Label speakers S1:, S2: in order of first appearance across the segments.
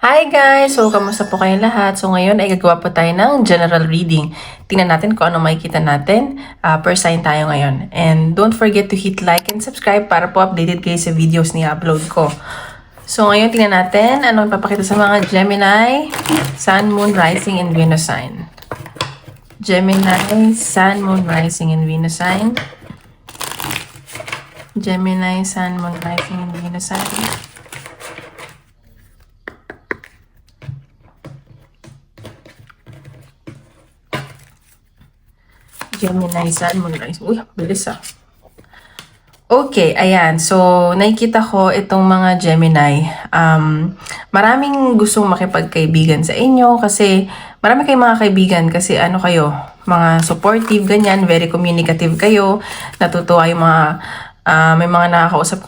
S1: Hi guys! So, kamusta po kayong lahat? So, ngayon ay gagawa po tayo ng general reading. Tingnan natin kung ano makikita natin. First sign tayo ngayon. And don't forget to hit like and subscribe para po updated kayo sa videos ni upload ko. So, ngayon tingnan natin anong papakita sa mga Gemini, Sun, Moon, Rising, and Venus sign. Gemini, Sun, Moon, Rising, and Venus sign. Gemini, Sun, Moon, Rising, and Venus sign. Gemini, Sun, Moon, Rising. Uy, bilis ah. Okay, ayan. So, nakikita ko itong mga Gemini. Maraming gustong makipagkaibigan sa inyo kasi marami kayong mga kaibigan kasi ano kayo, mga supportive, ganyan, very communicative kayo. Natutuwa yung mga, may mga nakakausap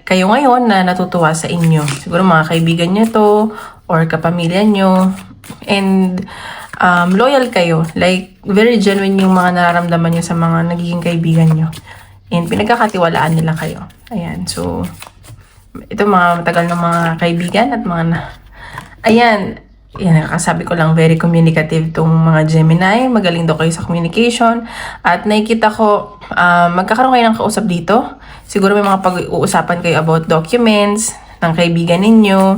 S1: kayo ngayon na natutuwa sa inyo. Siguro mga kaibigan nyo to or kapamilya nyo. And loyal kayo. Like, very genuine yung mga nararamdaman nyo sa mga nagiging kaibigan nyo. And pinagkakatiwalaan nila kayo. Ayan. So, ito mga matagal ng mga kaibigan at mga Ayan. Yan, nakasabi ko lang, very communicative tong mga Gemini. Magaling daw kayo sa communication. At nakikita ko, magkakaroon kayo ng kausap dito. Siguro may mga pag-uusapan kayo about documents ng kaibigan ninyo.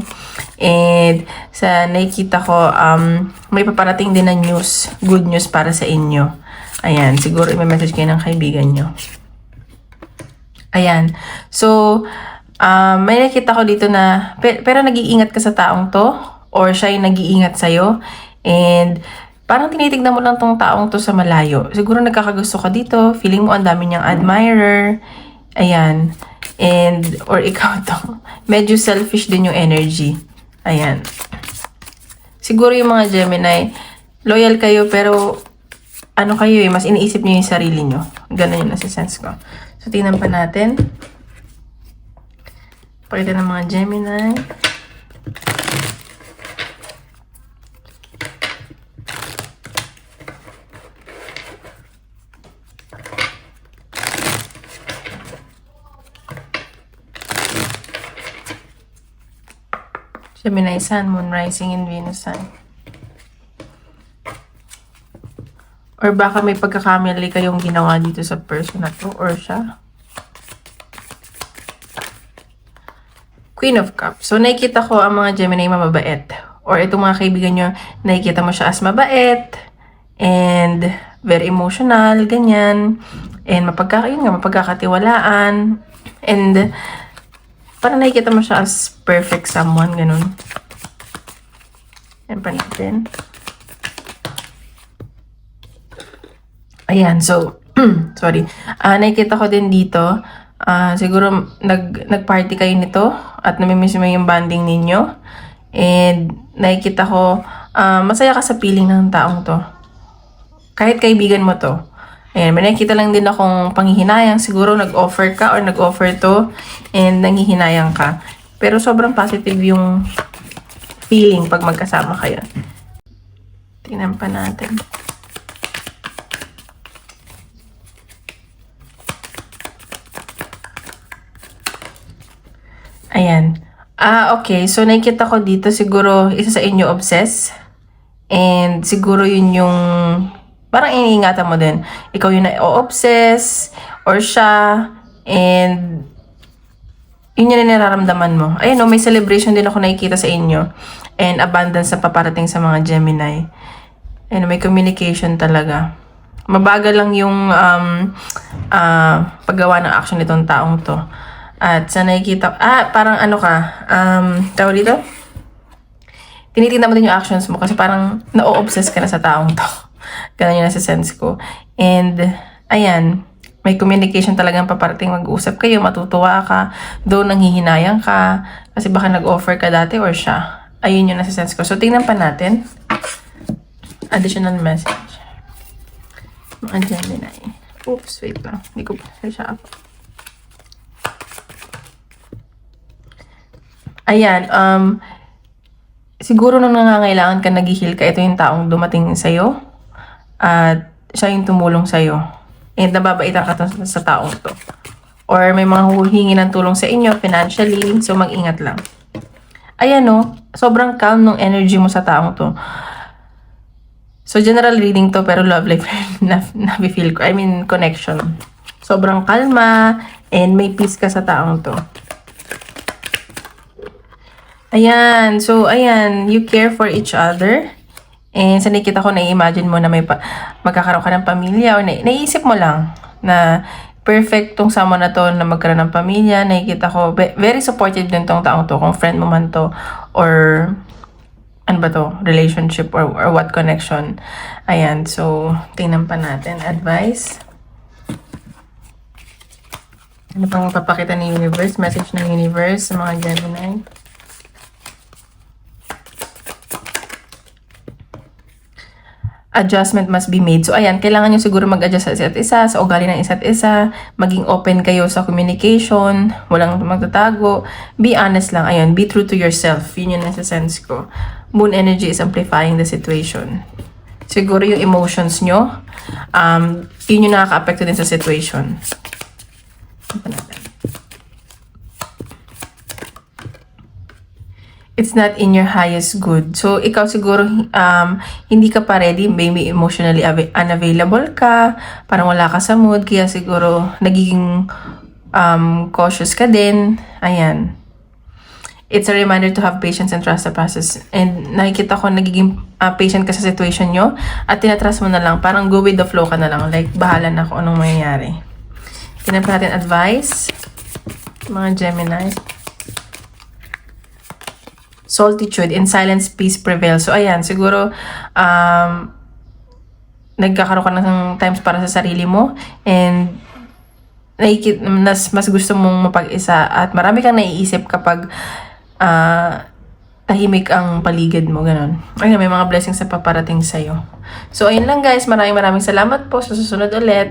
S1: And sa nakikita ko, may paparating din na news, good news para sa inyo. Ayan, siguro i-message kayo ng kaibigan nyo. Ayan. So, may nakita ko dito na, pero nag-iingat ka sa taong to, or siya yung nag-iingat sa'yo, and parang tinitignan mo lang tong taong to sa malayo. Siguro nagkakagusto ka dito, feeling mo ang dami niyang admirer, ayan, and, or ikaw to, medyo selfish din yung energy. Ayan. Siguro yung mga Gemini, loyal kayo, pero, ano kayo mas iniisip niyo yung sarili niyo. Ganun yung nasa sense ko. So, tingnan pa natin. Pakita ng mga Gemini. Gemini, Sun, Moon, Rising, and Venus sign. Or baka may pagkakamali kayong ginawa dito sa person na to or siya. Queen of Cups. So, nakikita ko ang mga Gemini mababait. Or itong mga kaibigan nyo, nakikita mo siya as mabait. And very emotional, ganyan. And mapagkakatiwalaan. And parang nakikita mo siya as perfect someone, ganun. Yan pa natin. Ayan, so, sorry. Nakikita ko din dito, siguro nag-party kayo nito at namimiss mo yung bonding ninyo. And nakikita ko, masaya ka sa feeling ng taong to. Kahit kaibigan mo to. Ayan, may nakikita lang din akong panghihinayang. Siguro nag-offer ka or nag-offer to and nanghihinayang ka. Pero sobrang positive yung feeling pag magkasama kayo. Tingnan pa natin. Ayan. Okay. So, nakikita ko dito, siguro, isa sa inyo obsess. And, siguro yun yung, parang iniingatan mo din. Ikaw yung na-obsess, or siya, and, yun yung nararamdaman mo. Ayan o, may celebration din ako nakikita sa inyo. And, abundance na paparating sa mga Gemini. And, may communication talaga. Mabagal lang yung, paggawa ng action nitong taong to. At sa nakikita, parang ano ka, tawag dito? Tinitingnan mo din yung actions mo kasi parang na-obsess ka na sa taong to. Ganun yung nasa sense ko. And, ayan, may communication talagang paparating, mag-usap kayo, matutuwa ka, though nanghihinayang ka, kasi baka nag-offer ka dati or siya. Ayun yung nasa sense ko. So, tingnan pa natin. Additional message. Mga Gemini. Oops, wait lang. Hindi ko pa siya ako. Ayan, siguro nung nangangailangan ka, nag-heal ka, ito yung taong dumating sa'yo. At siya yung tumulong sa'yo. And nababaitan ka sa taong to. Or may mga huhingi ng tulong sa inyo financially, so mag-ingat lang. ayan no, sobrang calm ng energy mo sa taong to. So, general reading to, pero love life na-feel ko. I mean, connection. Sobrang kalma, and may peace ka sa taong to. Ayan. So, ayan. You care for each other. And sa nakikita ko, na-imagine mo na magkakaroon ka ng pamilya, or naiisip mo lang na perfect tong someone na to na magkaroon ng pamilya. Nakikita ko, very supportive din tong taong to, kung friend mo man to, or ano ba to, relationship, or what connection. Ayan, so tingnan pa natin. Advice. Ano pang papakita ng universe? Message ng universe sa mga Gemini. Adjustment must be made. So, ayan, kailangan nyo siguro mag-adjust sa isa't isa, sa ugali ng isa't isa, maging open kayo sa communication, walang magtatago, be honest lang, ayan, be true to yourself. Yun yung nasa sense ko. Moon energy is amplifying the situation. Siguro yung emotions nyo, yun yung nakaka-apekto din sa situation. It's not in your highest good. So, ikaw siguro, hindi ka pa ready, maybe emotionally unavailable ka, parang wala ka sa mood, kaya siguro nagiging cautious ka din. Ayan. It's a reminder to have patience and trust the process. And nakikita ko, nagiging patient ka sa situation nyo, at tinatrust mo na lang, parang go with the flow ka na lang, like, bahala na kung anong mangyayari. Tingnan pa natin advice, mga Gemini. Solitude, in silence, peace prevails. So, ayan, siguro, nagkakaroon ka ng times para sa sarili mo, and mas gusto mong mapag-isa, at marami kang naiisip kapag tahimik ang paligid mo, ganun. Ayun, may mga blessings na paparating sa'yo. So, ayun lang guys, maraming salamat po. Sa susunod ulit.